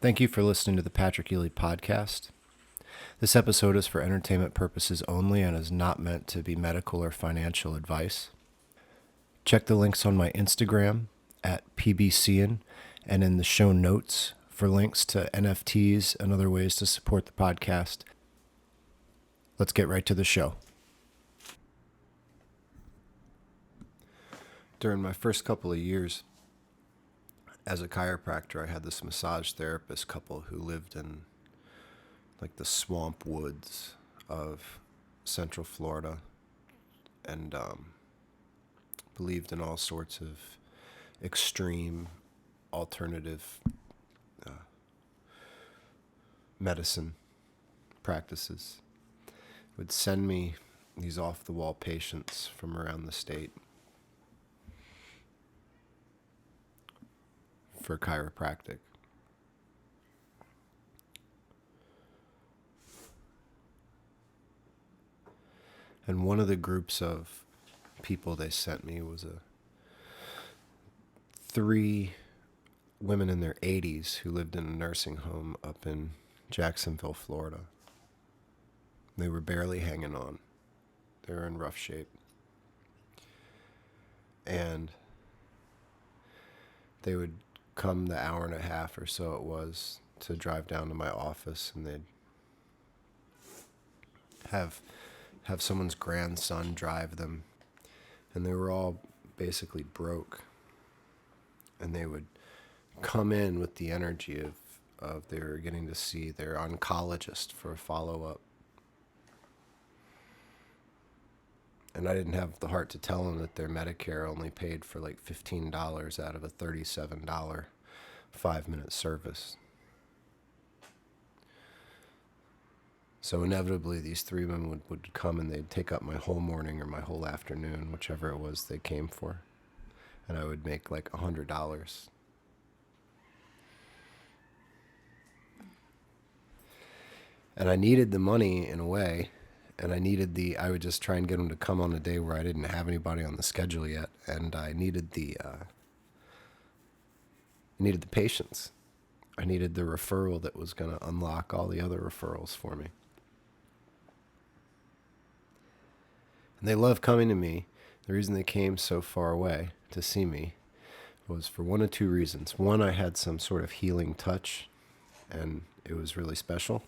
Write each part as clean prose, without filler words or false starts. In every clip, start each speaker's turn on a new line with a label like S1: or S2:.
S1: Thank you for listening to the Patrick Eley podcast. This episode is for entertainment purposes only and is not meant to be medical or financial advice. Check the links on my Instagram at pbcian and in the show notes for links to NFTs and other ways to support the podcast. Let's get right to the show. During my first couple of years as a chiropractor, I had this massage therapist couple who lived in like the swamp woods of Central Florida and believed in all sorts of extreme alternative medicine practices. Would send me these off-the-wall patients from around the state for chiropractic. And one of the groups of people they sent me was three women in their 80s who lived in a nursing home up in Jacksonville, Florida. They were barely hanging on. They were in rough shape. And they would come the hour and a half or so it was to drive down to my office, and they'd have someone's grandson drive them, and they were all basically broke, and they would come in with the energy of they were getting to see their oncologist for a follow-up. And I didn't have the heart to tell them that their Medicare only paid for like $15 out of a $37 5-minute service. So inevitably, these three women would come and they'd take up my whole morning or my whole afternoon, whichever it was they came for. And I would make like $100. And I needed the money in a way. And I would just try and get them to come on a day where I didn't have anybody on the schedule yet. And I needed the patients. I needed the referral that was going to unlock all the other referrals for me. And they love coming to me. The reason they came so far away to see me was for one of two reasons. One, I had some sort of healing touch, and it was really special.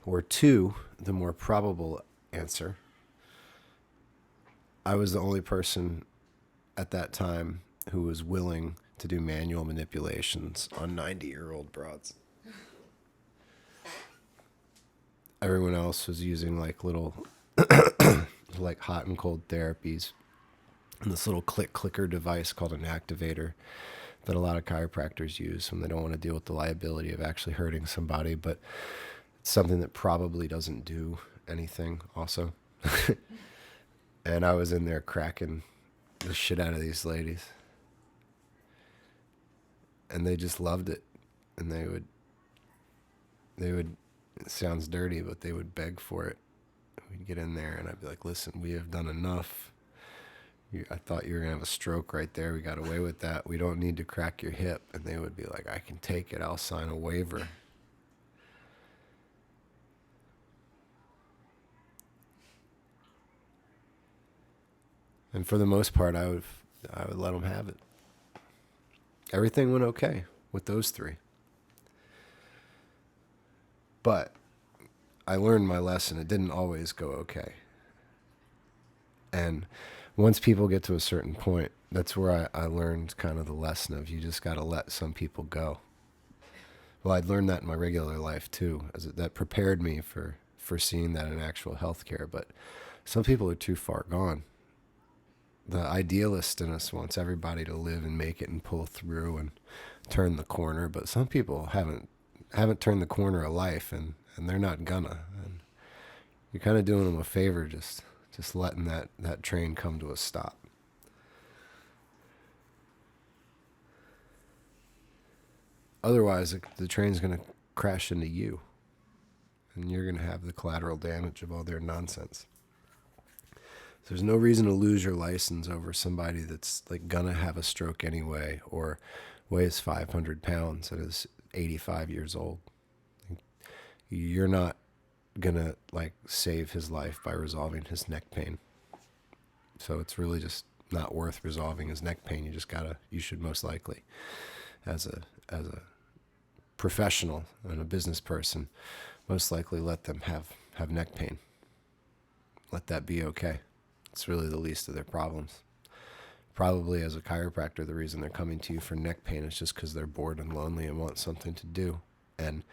S1: Or two, the more probable answer, I was the only person at that time who was willing to do manual manipulations on 90-year-old broads. Everyone else was using like little like hot and cold therapies and this little clicker device called an activator that a lot of chiropractors use when they don't want to deal with the liability of actually hurting somebody, but something that probably doesn't do anything also. And I was in there cracking the shit out of these ladies. And they just loved it. And they would, it sounds dirty, but they would beg for it. We'd get in there and I'd be like, listen, we have done enough. I thought you were going to have a stroke right there. We got away with that. We don't need to crack your hip. And they would be like, I can take it. I'll sign a waiver. And for the most part, I would let them have it. Everything went okay with those three. But I learned my lesson. It didn't always go okay. And once people get to a certain point, that's where I learned kind of the lesson of you just got to let some people go. Well, I'd learned that in my regular life too, as that prepared me for seeing that in actual healthcare. But some people are too far gone. The idealist in us wants everybody to live and make it and pull through and turn the corner, but some people haven't turned the corner of life, and they're not gonna. And you're kind of doing them a favor just letting that train come to a stop. Otherwise, the train's going to crash into you, and you're going to have the collateral damage of all their nonsense. So there's no reason to lose your license over somebody that's like going to have a stroke anyway, or weighs 500 pounds and is 85 years old. You're not gonna like save his life by resolving his neck pain. So it's really just not worth resolving his neck pain. You should most likely, as a professional and a business person, most likely let them have neck pain. Let that be okay. It's really the least of their problems. Probably as a chiropractor, the reason they're coming to you for neck pain is just because they're bored and lonely and want something to do. And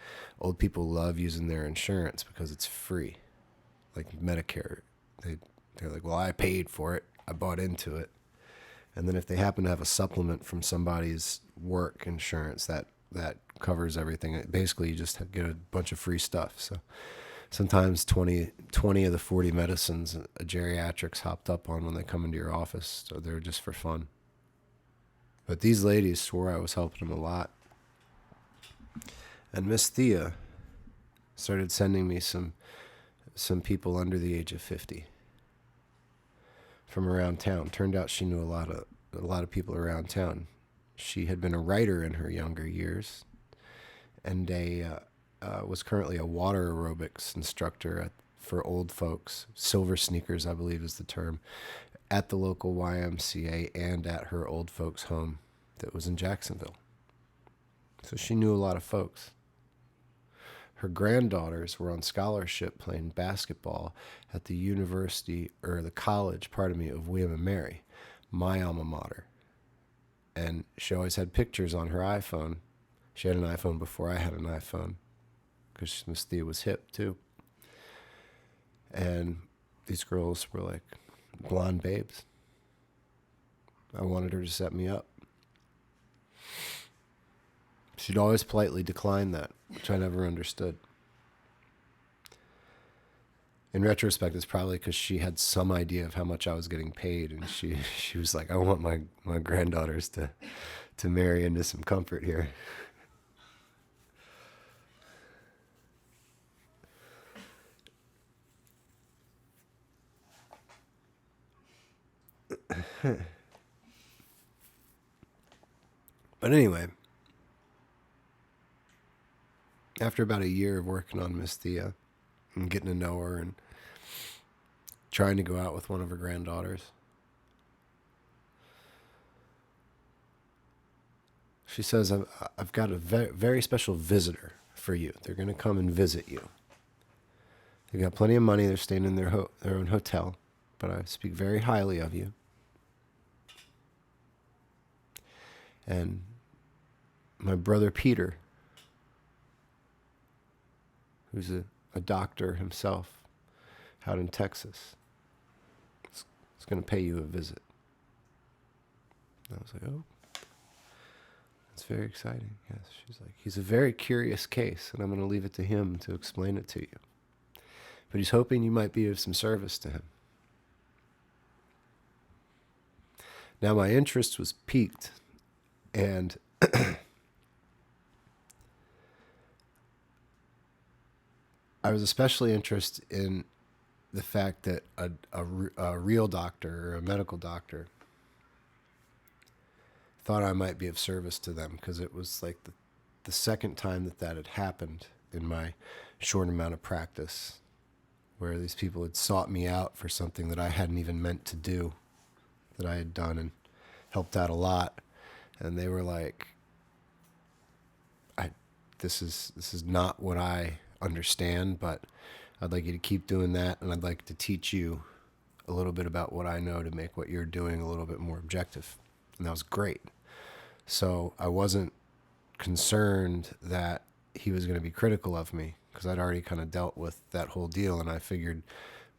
S1: old people love using their insurance because it's free. Like Medicare, they're like, well, I paid for it. I bought into it. And then if they happen to have a supplement from somebody's work insurance that covers everything, basically you just get a bunch of free stuff. So sometimes 20 of the 40 medicines a geriatric's hopped up on when they come into your office, so they're just for fun. But these ladies swore I was helping them a lot. And Miss Thea started sending me some people under the age of 50 from around town. Turned out she knew a lot of people around town. She had been a writer in her younger years, and was currently a water aerobics instructor for old folks. Silver Sneakers, I believe, is the term, at the local YMCA and at her old folks' home that was in Jacksonville. So she knew a lot of folks. Her granddaughters were on scholarship playing basketball at the university, or the college, of William and Mary, my alma mater. And she always had pictures on her iPhone. She had an iPhone before I had an iPhone, because Miss Thea was hip too. And these girls were like blonde babes. I wanted her to set me up. She'd always politely decline that, which I never understood. In retrospect, it's probably because she had some idea of how much I was getting paid, and she was like, I want my granddaughters to marry into some comfort here. But anyway, after about a year of working on Miss Thea and getting to know her and trying to go out with one of her granddaughters, she says, I've got a very, very special visitor for you. They're going to come and visit you. They've got plenty of money. They're staying in their own hotel, but I speak very highly of you. And my brother Peter, who's a doctor himself out in Texas, is going to pay you a visit. And I was like, oh, that's very exciting. Yes, she's like, he's a very curious case, and I'm going to leave it to him to explain it to you. But he's hoping you might be of some service to him. Now my interest was piqued, and I was especially interested in the fact that a real doctor or a medical doctor thought I might be of service to them, because it was like the second time that had happened in my short amount of practice, where these people had sought me out for something that I hadn't even meant to do, that I had done and helped out a lot. And they were like, this is not what I understand, but I'd like you to keep doing that, and I'd like to teach you a little bit about what I know to make what you're doing a little bit more objective. And that was great. So I wasn't concerned that he was going to be critical of me, because I'd already kind of dealt with that whole deal, and I figured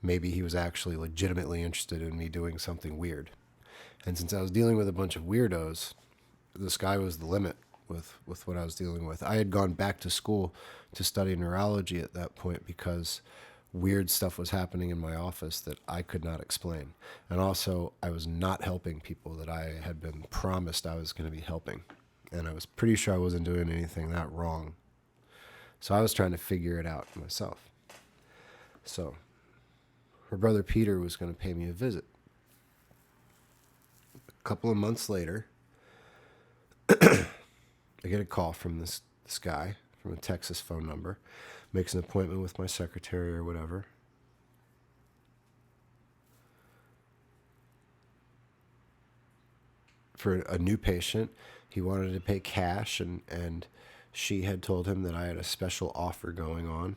S1: maybe he was actually legitimately interested in me doing something weird. And since I was dealing with a bunch of weirdos, the sky was the limit with what I was dealing with. I had gone back to school to study neurology at that point, because weird stuff was happening in my office that I could not explain. And also, I was not helping people that I had been promised I was going to be helping. And I was pretty sure I wasn't doing anything that wrong. So I was trying to figure it out myself. So her brother Peter was going to pay me a visit. A couple of months later, I get a call from this this guy from a Texas phone number, makes an appointment with my secretary or whatever. For a new patient, he wanted to pay cash, and she had told him that I had a special offer going on.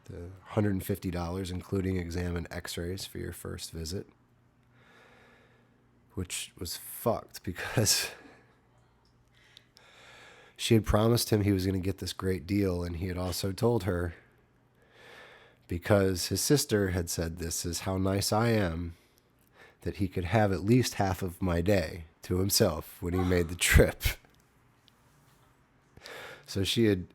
S1: The $150, including exam and x-rays for your first visit. Which was fucked because she had promised him he was going to get this great deal, and he had also told her, because his sister had said this is how nice I am, that he could have at least half of my day to himself when he made the trip. So she had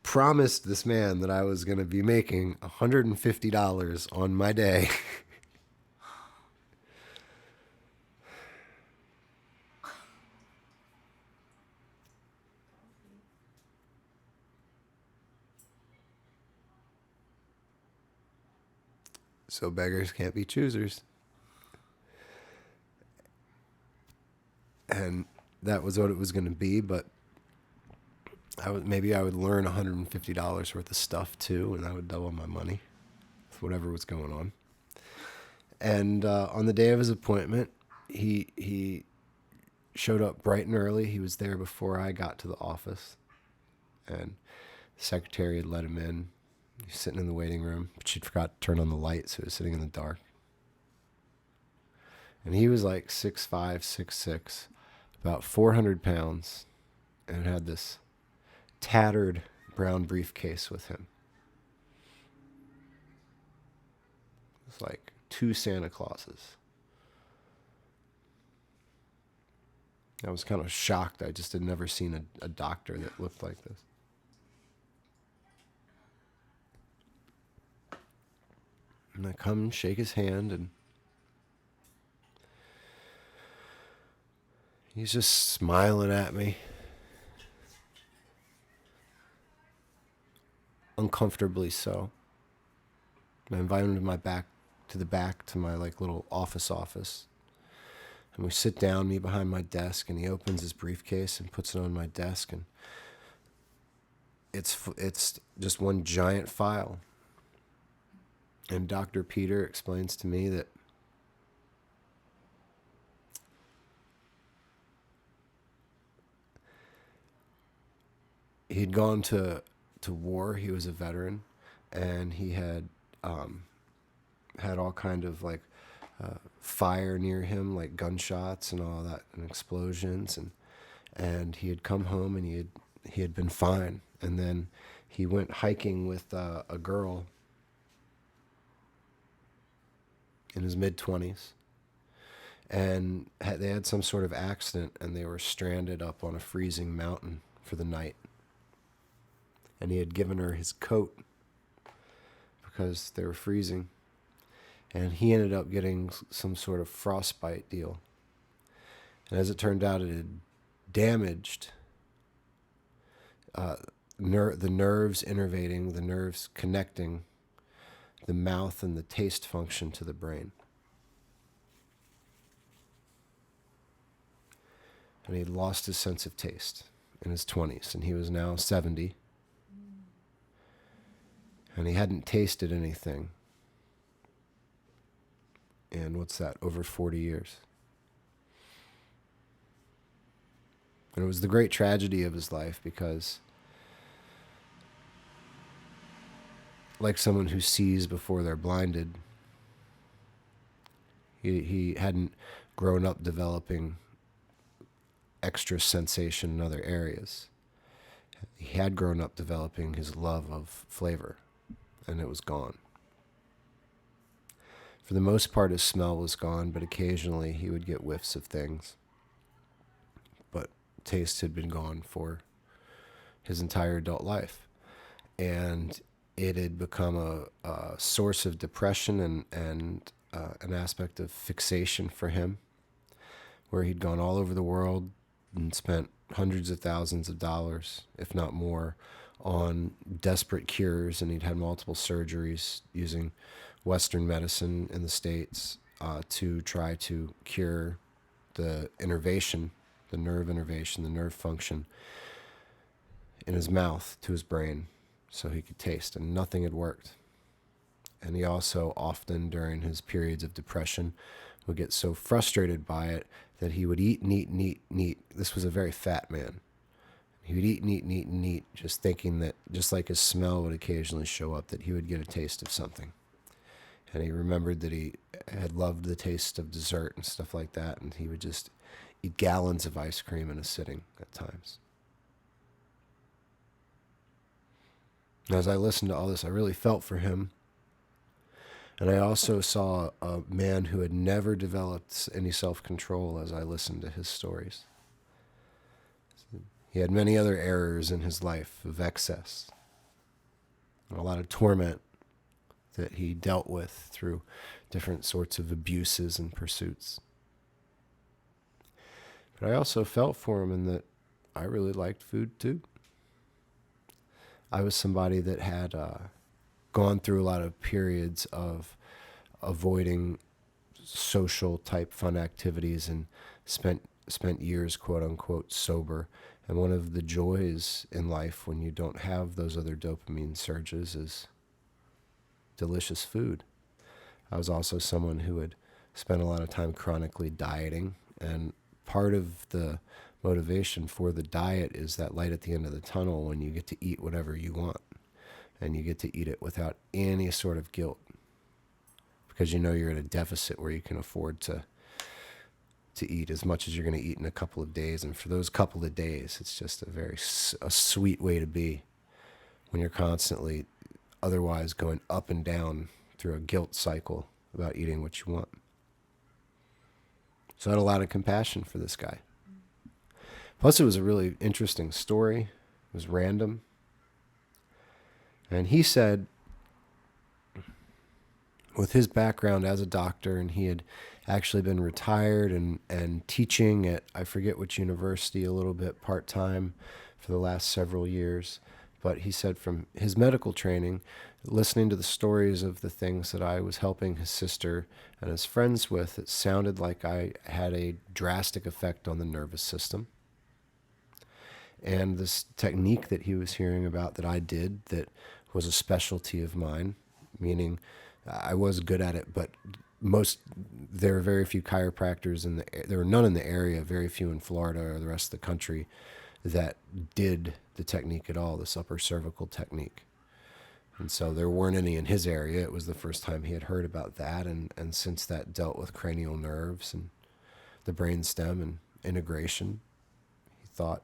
S1: promised this man that I was going to be making $150 on my day. So beggars can't be choosers. And that was what it was going to be, but maybe I would learn $150 worth of stuff too, and I would double my money with whatever was going on. And on the day of his appointment, he showed up bright and early. He was there before I got to the office, and the secretary had let him in. He was sitting in the waiting room, but she'd forgot to turn on the light, so he was sitting in the dark. And he was like 6'5", 6'6", about 400 pounds, and had this tattered brown briefcase with him. It was like 2 Santa Clauses. I was kind of shocked. I just had never seen a doctor that looked like this. And I come and shake his hand, and he's just smiling at me. Uncomfortably so. I invite him to the back to my like little office. And we sit down, me behind my desk, and he opens his briefcase and puts it on my desk, and it's just one giant file. And Dr. Peter explains to me that he'd gone to war. He was a veteran, and he had had all kind of like fire near him, like gunshots and all that, and explosions, and he had come home, and he had been fine. And then he went hiking with a girl in his mid-20s, and they had some sort of accident, and they were stranded up on a freezing mountain for the night. And he had given her his coat because they were freezing, and he ended up getting some sort of frostbite deal. And as it turned out, it had damaged the nerves innervating, the nerves connecting the mouth and the taste function to the brain. And he lost his sense of taste in his 20s, and he was now 70. And he hadn't tasted anything in, over 40 years. And it was the great tragedy of his life because, like someone who sees before they're blinded, he hadn't grown up developing extra sensation in other areas. He had grown up developing his love of flavor, and it was gone. For the most part, his smell was gone, but occasionally he would get whiffs of things. But taste had been gone for his entire adult life. And it had become a source of depression and an aspect of fixation for him, where he'd gone all over the world and spent hundreds of thousands of dollars, if not more, on desperate cures, and he'd had multiple surgeries using Western medicine in the States to try to cure the innervation, the nerve innervation, the nerve function in his mouth to his brain so he could taste, and nothing had worked. And he also often, during his periods of depression, would get so frustrated by it that he would eat and eat and eat and eat. This was a very fat man. He would eat and eat and eat and eat, just thinking that, just like his smell would occasionally show up, that he would get a taste of something. And he remembered that he had loved the taste of dessert and stuff like that, and he would just eat gallons of ice cream in a sitting at times. And as I listened to all this, I really felt for him. And I also saw a man who had never developed any self-control as I listened to his stories. He had many other errors in his life of excess, and a lot of torment that he dealt with through different sorts of abuses and pursuits. But I also felt for him in that I really liked food too. I was somebody that had gone through a lot of periods of avoiding social type fun activities and spent years, quote unquote, sober. And one of the joys in life when you don't have those other dopamine surges is delicious food. I was also someone who had spent a lot of time chronically dieting, and part of the motivation for the diet is that light at the end of the tunnel when you get to eat whatever you want, and you get to eat it without any sort of guilt, because you know you're at a deficit where you can afford to eat as much as you're going to eat in a couple of days. And for those couple of days, it's just a sweet way to be when you're constantly otherwise going up and down through a guilt cycle about eating what you want. So I had a lot of compassion for this guy. Plus, it was a really interesting story. It was random. And he said, with his background as a doctor, and he had actually been retired and teaching at, I forget which university, a little bit part-time for the last several years. But he said from his medical training, listening to the stories of the things that I was helping his sister and his friends with, it sounded like I had a drastic effect on the nervous system. And this technique that he was hearing about that I did that was a specialty of mine, meaning I was good at it, but there are very few chiropractors there were none in the area, very few in Florida or the rest of the country that did the technique at all, this upper cervical technique. And so there weren't any in his area. It was the first time he had heard about that. And since that dealt with cranial nerves and the brainstem and integration, he thought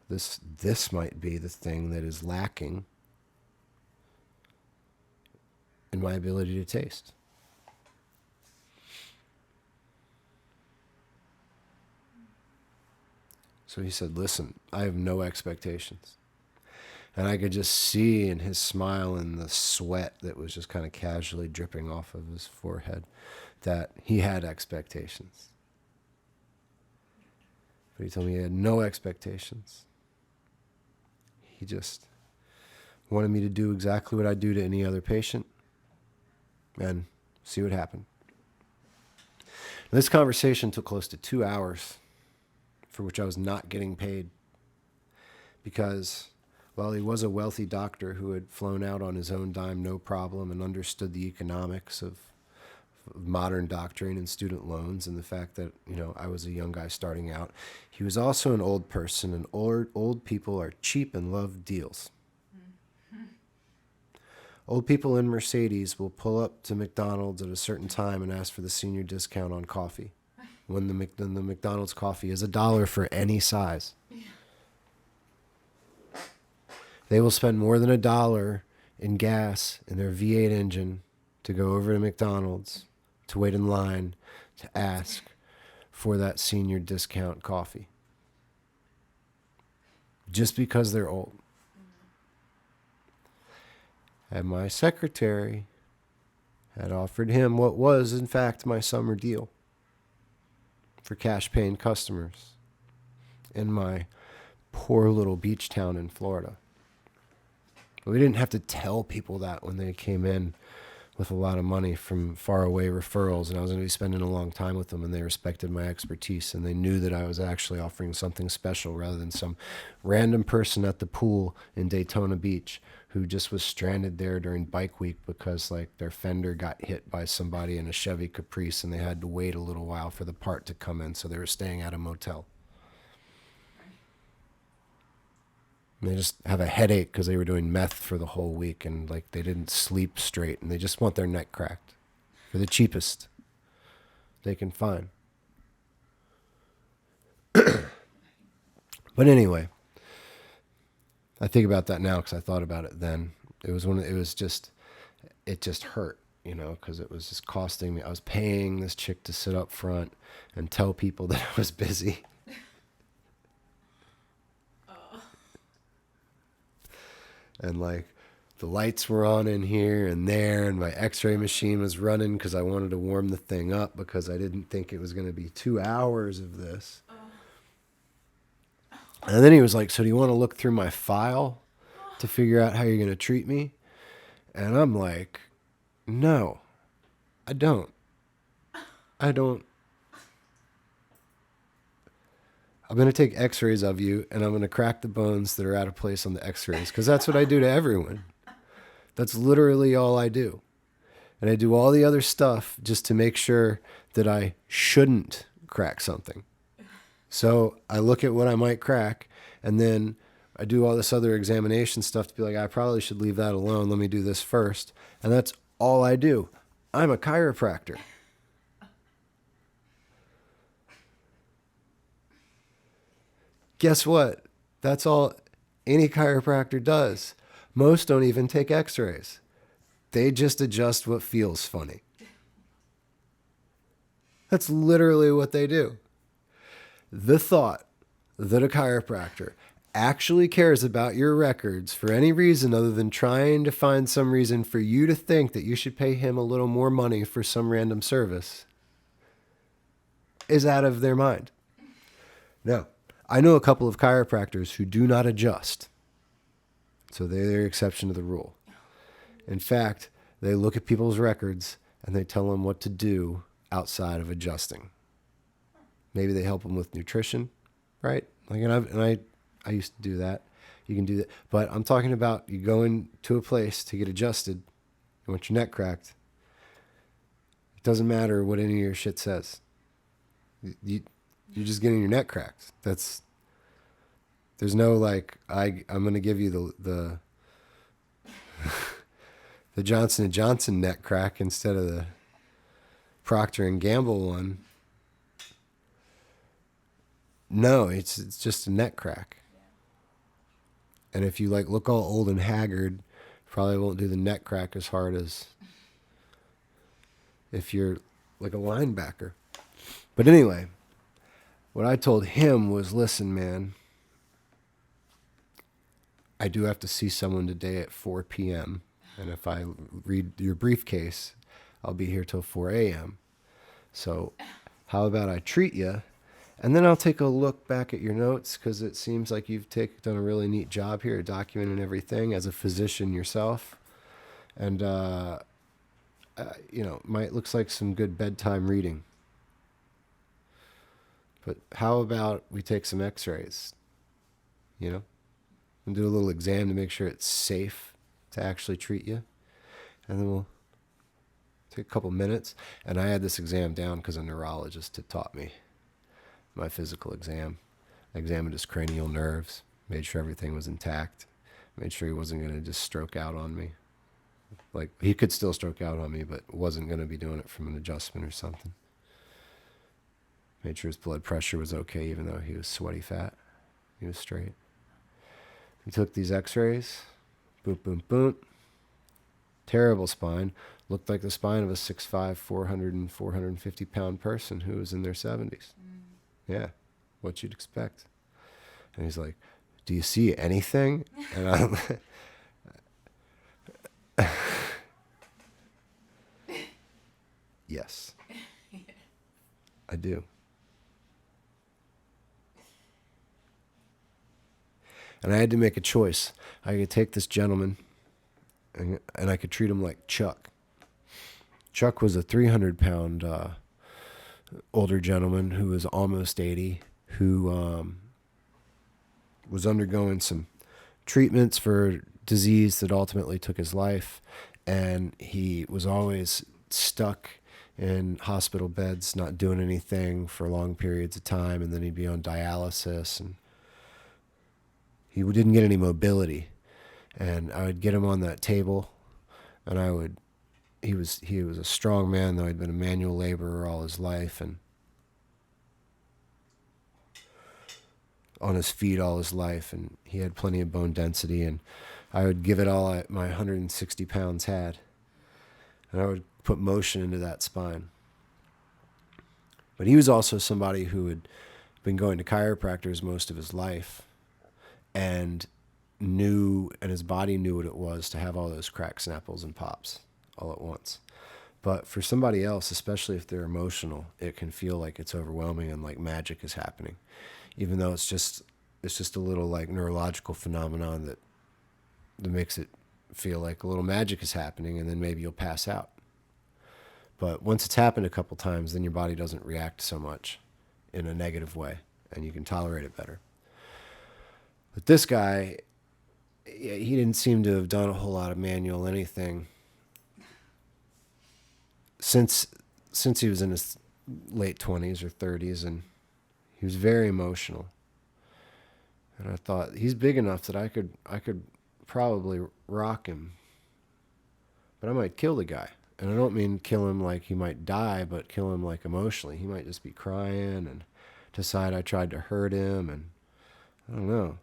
S1: this might be the thing that is lacking in my ability to taste. So he said, listen, I have no expectations. And I could just see in his smile and the sweat that was just kind of casually dripping off of his forehead that he had expectations. But he told me he had no expectations. He just wanted me to do exactly what I do to any other patient and see what happened. This conversation took close to 2 hours, for which I was not getting paid, because, well, he was a wealthy doctor who had flown out on his own dime, no problem, and understood the economics of modern doctoring and student loans, and the fact that, I was a young guy starting out. He was also an old person, and old people are cheap and love deals. Old people in Mercedes will pull up to McDonald's at a certain time and ask for the senior discount on coffee, when the McDonald's coffee is $1 for any size. Yeah. They will spend more than $1 in gas in their V8 engine to go over to McDonald's, to wait in line, to ask for that senior discount coffee. Just because they're old. And my secretary had offered him what was, in fact, my summer deal for cash-paying customers in my poor little beach town in Florida. But we didn't have to tell people that when they came in with a lot of money from far away referrals, and I was going to be spending a long time with them, and they respected my expertise, and they knew that I was actually offering something special rather than some random person at the pool in Daytona Beach who just was stranded there during bike week because like their fender got hit by somebody in a Chevy Caprice and they had to wait a little while for the part to come in, so they were staying at a motel. And they just have a headache because they were doing meth for the whole week and like they didn't sleep straight and they just want their neck cracked for the cheapest they can find. But anyway, I think about that now because I thought about it then. It just hurt, you know, because it was just costing me. I was paying this chick to sit up front and tell people that I was busy. And like the lights were on in here and there, and my x-ray machine was running because I wanted to warm the thing up because I didn't think it was going to be 2 hours of this. And then he was like, so do you want to look through my file to figure out how you're going to treat me? And I'm like, no, I don't. I'm going to take x-rays of you, and I'm going to crack the bones that are out of place on the x-rays, because that's what I do to everyone. That's literally all I do. And I do all the other stuff just to make sure that I shouldn't crack something. So I look at what I might crack, and then I do all this other examination stuff to be like, I probably should leave that alone. Let me do this first. And that's all I do. I'm a chiropractor. Guess what? That's all any chiropractor does. Most don't even take x-rays. They just adjust what feels funny. That's literally what they do. The thought that a chiropractor actually cares about your records for any reason other than trying to find some reason for you to think that you should pay him a little more money for some random service is out of their mind. Now, I know a couple of chiropractors who do not adjust. So they're the exception to the rule. In fact, they look at people's records and they tell them what to do outside of adjusting. Maybe they help them with nutrition, right? Like, I used to do that. You can do that. But I'm talking about you go into a place to get adjusted. You want your neck cracked. It doesn't matter what any of your shit says. You're just getting your neck cracked. There's no like, I'm going to give you the the Johnson & Johnson neck crack instead of the Procter & Gamble one. No, it's just a neck crack. And if you like look all old and haggard, probably won't do the neck crack as hard as if you're like a linebacker. But anyway, what I told him was, listen, man, I do have to see someone today at 4 p.m. And if I read your briefcase, I'll be here till 4 a.m. So how about I treat you? And then I'll take a look back at your notes because it seems like you've done a really neat job here documenting everything as a physician yourself. And, looks like some good bedtime reading. But how about we take some x-rays, and do a little exam to make sure it's safe to actually treat you. And then we'll take a couple minutes. And I had this exam down because a neurologist had taught me my physical exam. I examined his cranial nerves, made sure everything was intact, made sure he wasn't going to just stroke out on me. Like, he could still stroke out on me, but wasn't going to be doing it from an adjustment or something. Made sure his blood pressure was okay, even though he was sweaty fat. He was straight. We took these x-rays. Boom, boom, boom. Terrible spine. Looked like the spine of a 6'5", 450 pound person who was in their 70s. Yeah, what you'd expect. And he's like, do you see anything? And I'm yes, I do. And I had to make a choice. I could take this gentleman and I could treat him like Chuck. Chuck was a 300-pound older gentleman who was almost 80, who was undergoing some treatments for disease that ultimately took his life, and he was always stuck in hospital beds, not doing anything for long periods of time, and then he'd be on dialysis, and he didn't get any mobility. And I would get him on that table, and he was a strong man, though he'd been a manual laborer all his life, and on his feet all his life, and he had plenty of bone density, and I would give it all my 160 pounds had, and I would put motion into that spine. But he was also somebody who had been going to chiropractors most of his life, and his body knew what it was to have all those cracks, snapples, and pops all at once. But for somebody else, especially if they're emotional, it can feel like it's overwhelming and like magic is happening, even though it's just a little like neurological phenomenon that makes it feel like a little magic is happening, and then maybe you'll pass out. But once it's happened a couple times, then your body doesn't react so much in a negative way, and you can tolerate it better. But this guy, he didn't seem to have done a whole lot of manual anything since he was in his late 20s or 30s, and he was very emotional. And I thought, he's big enough that I could probably rock him, but I might kill the guy. And I don't mean kill him like he might die, but kill him like emotionally. He might just be crying and decide I tried to hurt him, and I don't know.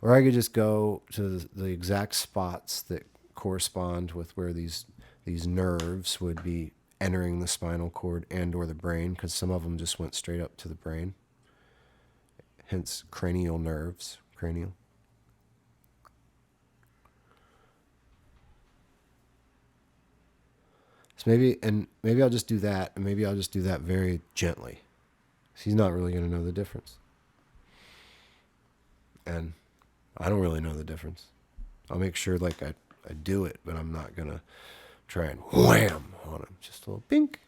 S1: Or I could just go to the exact spots that correspond with where these nerves would be entering the spinal cord and or the brain, because some of them just went straight up to the brain. Hence cranial nerves, cranial. So maybe I'll just do that, and maybe I'll just do that very gently. He's not really going to know the difference. And I don't really know the difference. I'll make sure like I do it, but I'm not going to try and wham on him. Just a little pink.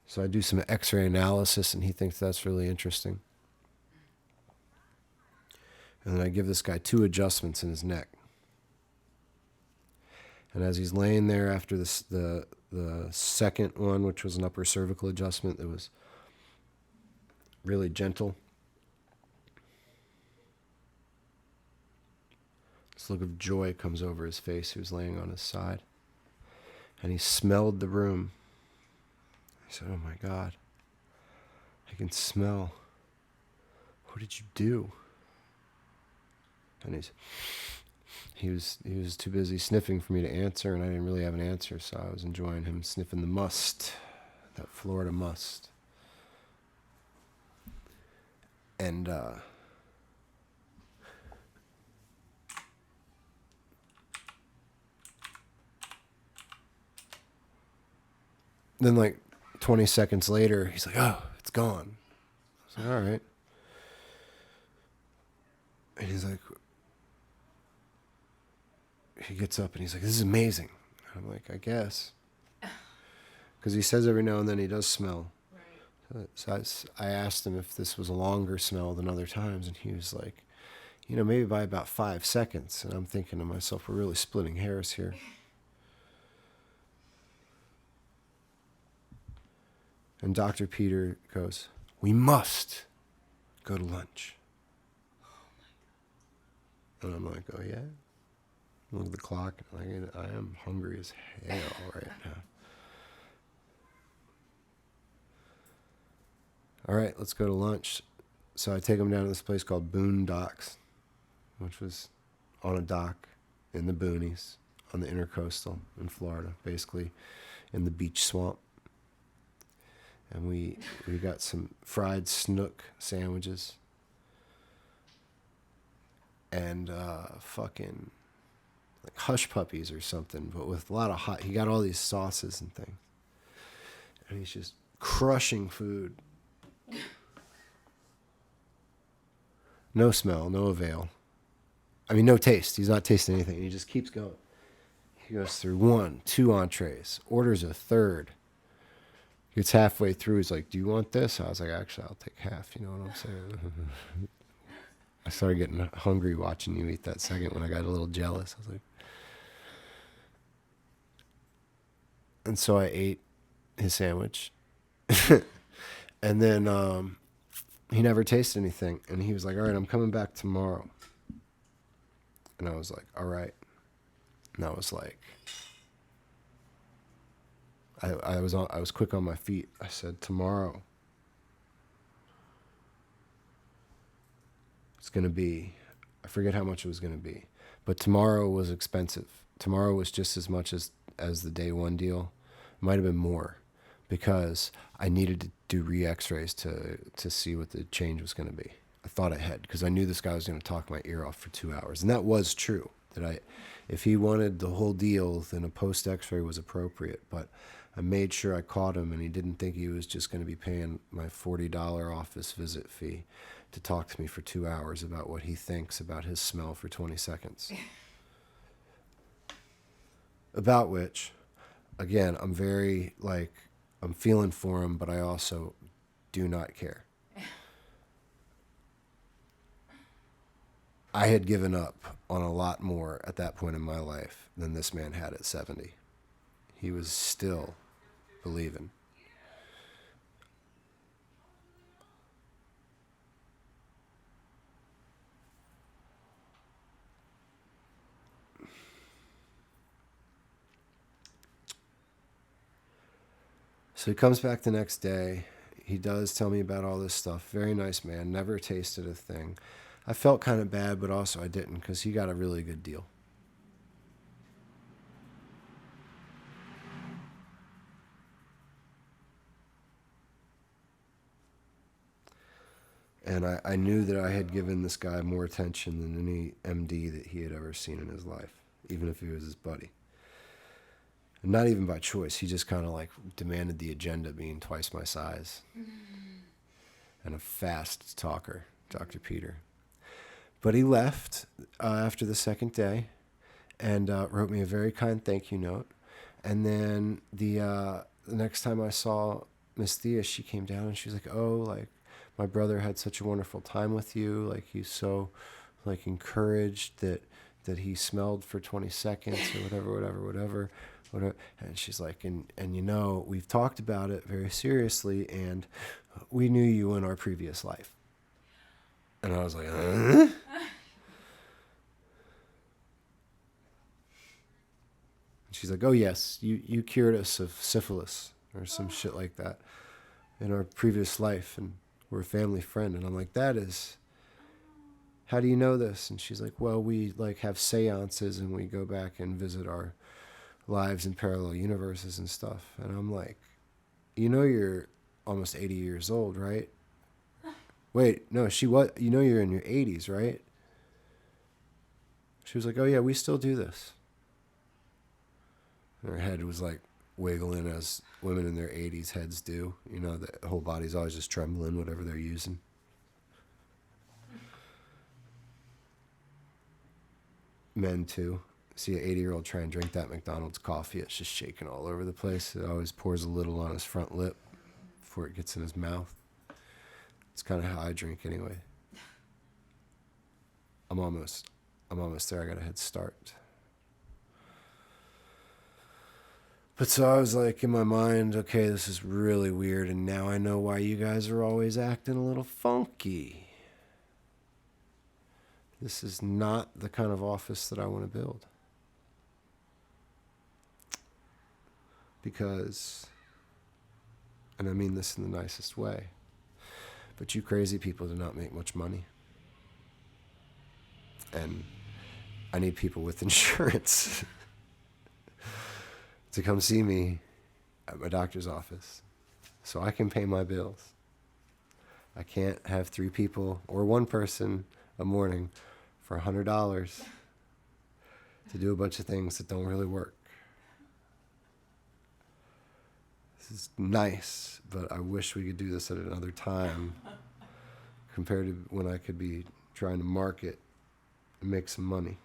S1: So I do some X-ray analysis, and he thinks that's really interesting. And then I give this guy 2 adjustments in his neck. And as he's laying there after this, the second one, which was an upper cervical adjustment that was really gentle, this look of joy comes over his face. He was laying on his side. And he smelled the room. I said, oh my God, I can smell. What did you do? And he was too busy sniffing for me to answer, and I didn't really have an answer, so I was enjoying him sniffing the must, that Florida must. And then like 20 seconds later, he's like, oh, it's gone. I was like, all right. And he's like, he gets up and he's like, this is amazing. And I'm like, I guess. Because he says every now and then he does smell. Right. So I asked him if this was a longer smell than other times, and he was like, maybe by about 5 seconds. And I'm thinking to myself, we're really splitting hairs here. And Dr. Peter goes, we must go to lunch. And I'm like, oh yeah? Look at the clock. I am hungry as hell right now. All right, let's go to lunch. So I take him down to this place called Boone Docks, which was on a dock in the boonies on the intercoastal in Florida, basically in the beach swamp. And we got some fried snook sandwiches and fucking like hush puppies or something, but with a lot of hot. He got all these sauces and things, and he's just crushing food. No smell, no avail. I mean, no taste. He's not tasting anything. He just keeps going. He goes through 1, 2 entrees, orders a third. Gets halfway through. He's like, "Do you want this?" I was like, "Actually, I'll take half." You know what I'm saying? I started getting hungry watching you eat that second when I got a little jealous. I was like, and so I ate his sandwich, and then he never tasted anything, and he was like, "All right, I'm coming back tomorrow," and I was like, "All right," and I was like, I was quick on my feet. I said, "Tomorrow, it's gonna be," I forget how much it was gonna be, but tomorrow was expensive. Tomorrow was just as much as the day one deal. It might have been more, because I needed to do re-X-rays to see what the change was going to be. I thought ahead because I knew this guy was going to talk my ear off for 2 hours, and that was true. If he wanted the whole deal, then a post X-ray was appropriate. But I made sure I caught him, and he didn't think he was just going to be paying my $40 office visit fee to talk to me for 2 hours about what he thinks about his smell for 20 seconds. About which, again, I'm very, like, I'm feeling for him, but I also do not care. I had given up on a lot more at that point in my life than this man had at 70. He was still believing. So he comes back the next day. He does tell me about all this stuff. Very nice man. Never tasted a thing. I felt kind of bad, but also I didn't, because he got a really good deal. And I knew that I had given this guy more attention than any MD that he had ever seen in his life, even if he was his buddy. And not even by choice. He just kind of like demanded the agenda, being twice my size. And a fast talker, Dr. Peter. But he left after the second day and wrote me a very kind thank you note. And then the next time I saw Miss Thea, she came down and she was like, "Oh, like, my brother had such a wonderful time with you. Like, he's so, like, encouraged that he smelled for 20 seconds or whatever. And she's like, and you know, we've talked about it very seriously, and we knew you in our previous life." And I was like, huh? She's like, "Oh yes, you cured us of syphilis or some shit like that in our previous life, and we're a family friend." And I'm like, how do you know this? And she's like, "Well, we like have seances and we go back and visit our lives in parallel universes and stuff." And I'm like, "You know, you're almost 80 years old, right?" Wait, no, you know, you're in your 80s, right? She was like, "Oh yeah, we still do this." And her head was like wiggling as women in their 80s heads do. You know, the whole body's always just trembling, whatever they're using. Men too. See an 80-year-old try and drink that McDonald's coffee, it's just shaking all over the place. It always pours a little on his front lip before it gets in his mouth. It's kind of how I drink anyway. I'm almost there. I got a head start. But so I was like, in my mind, okay, this is really weird, and now I know why you guys are always acting a little funky. This is not the kind of office that I want to build. Because, and I mean this in the nicest way, but you crazy people do not make much money. And I need people with insurance to come see me at my doctor's office so I can pay my bills. I can't have 3 people or 1 person a morning for $100 to do a bunch of things that don't really work. This is nice, but I wish we could do this at another time compared to when I could be trying to market and make some money.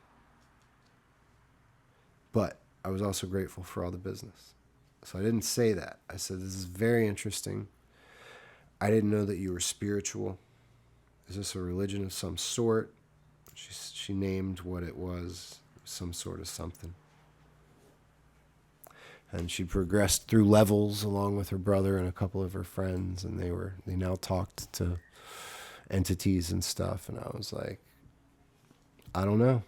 S1: But I was also grateful for all the business. So I didn't say that. I said, this is very interesting. I didn't know that you were spiritual. Is this a religion of some sort? She named what it was, some sort of something. And she progressed through levels along with her brother and a couple of her friends, and they now talked to entities and stuff. And I was like, I don't know.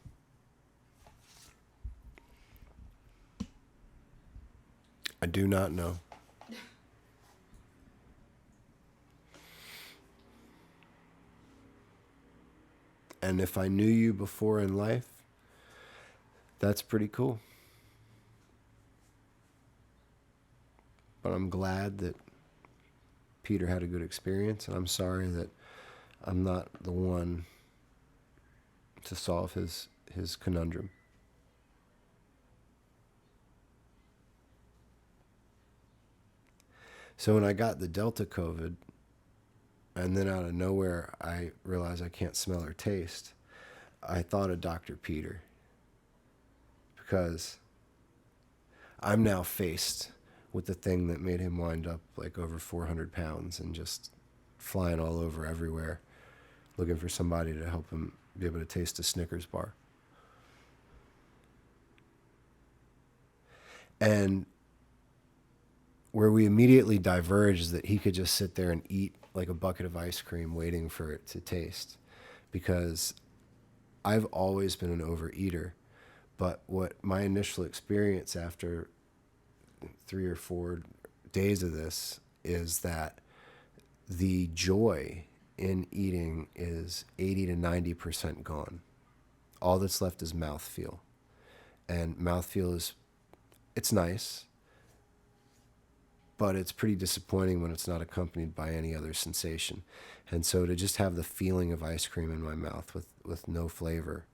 S1: I do not know. And if I knew you before in life, that's pretty cool. But I'm glad that Peter had a good experience, and I'm sorry that I'm not the one to solve his conundrum. So when I got the Delta COVID, and then out of nowhere, I realized I can't smell or taste, I thought of Dr. Peter. Because I'm now faced with the thing that made him wind up like over 400 pounds and just flying all over everywhere, looking for somebody to help him be able to taste a Snickers bar. And where we immediately diverge is that he could just sit there and eat like a bucket of ice cream waiting for it to taste. Because I've always been an overeater, but what my initial experience after 3 or 4 days of this is that the joy in eating is 80 to 90% gone. All that's left is mouthfeel. And mouthfeel it's nice, but it's pretty disappointing when it's not accompanied by any other sensation. And so to just have the feeling of ice cream in my mouth with no flavor,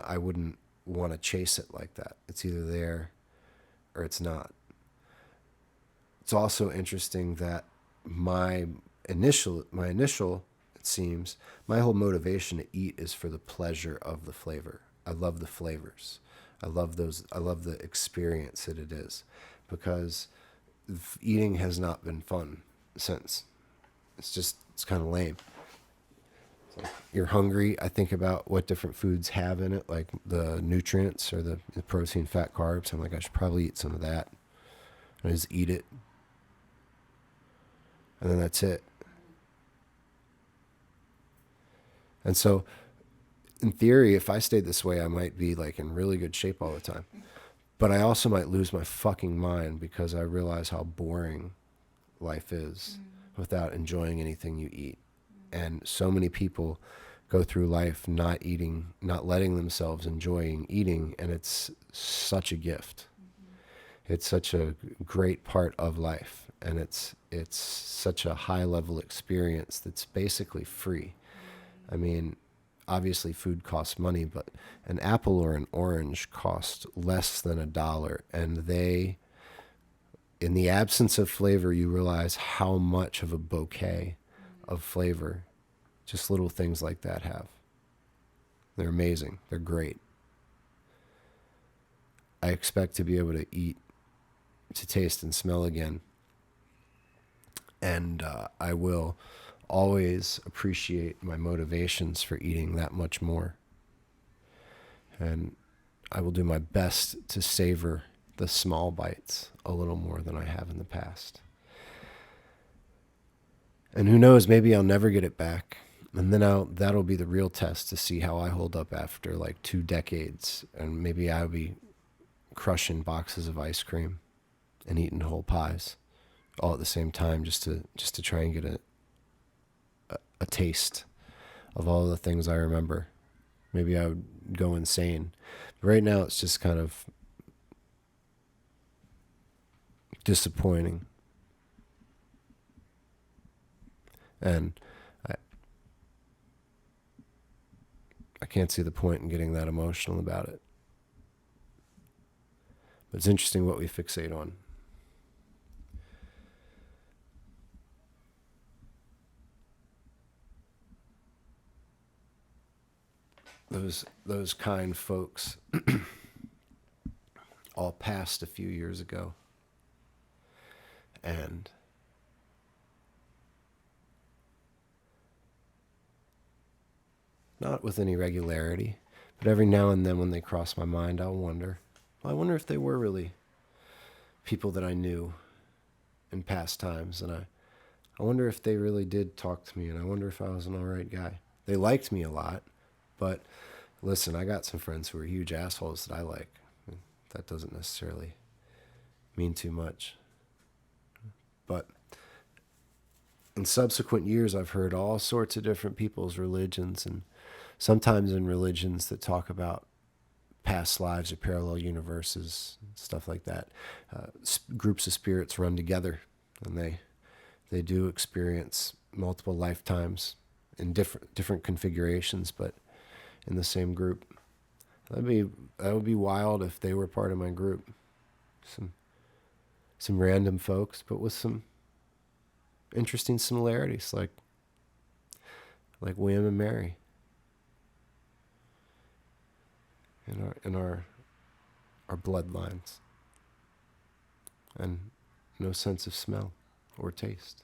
S1: I wouldn't want to chase it like that. It's either there or it's not. It's also interesting that my initial, it seems, my whole motivation to eat is for the pleasure of the flavor. I love the flavors. I love the experience that it is, because eating has not been fun since. It's kind of lame. Like, you're hungry. I think about what different foods have in it, like the nutrients or the protein, fat, carbs. I'm like, I should probably eat some of that. And I just eat it. And then that's it. And so, in theory, if I stayed this way, I might be like in really good shape all the time. But I also might lose my fucking mind because I realize how boring life is without enjoying anything you eat. And so many people go through life not eating, not letting themselves enjoying eating, and it's such a gift. It's such a great part of life, and it's such a high level experience that's basically free. I mean, obviously food costs money, but an apple or an orange cost less than $1, and they, in the absence of flavor, you realize how much of a bouquet of flavor just little things like that have. They're amazing. They're great. I expect to be able to eat, to taste and smell again. And I will always appreciate my motivations for eating that much more. And I will do my best to savor the small bites a little more than I have in the past. And who knows, maybe I'll never get it back. And then that'll be the real test to see how I hold up after like 2 decades. And maybe I'll be crushing boxes of ice cream and eating whole pies all at the same time just to try and get a taste of all the things I remember. Maybe I would go insane. But right now it's just kind of disappointing. And I can't see the point in getting that emotional about it. But it's interesting what we fixate on. those kind folks all passed a few years ago, and not with any regularity, but every now and then when they cross my mind, I'll wonder. Well, I wonder if they were really people that I knew in past times, and I wonder if they really did talk to me, and I wonder if I was an all right guy. They liked me a lot, but listen, I got some friends who are huge assholes that I like. That doesn't necessarily mean too much. But in subsequent years, I've heard all sorts of different people's religions, and sometimes in religions that talk about past lives or parallel universes, stuff like that. Groups of spirits run together, and they do experience multiple lifetimes in different configurations, but in the same group. That would be wild if they were part of my group. Some random folks, but with some interesting similarities, like William and Mary in our bloodlines, and no sense of smell or taste.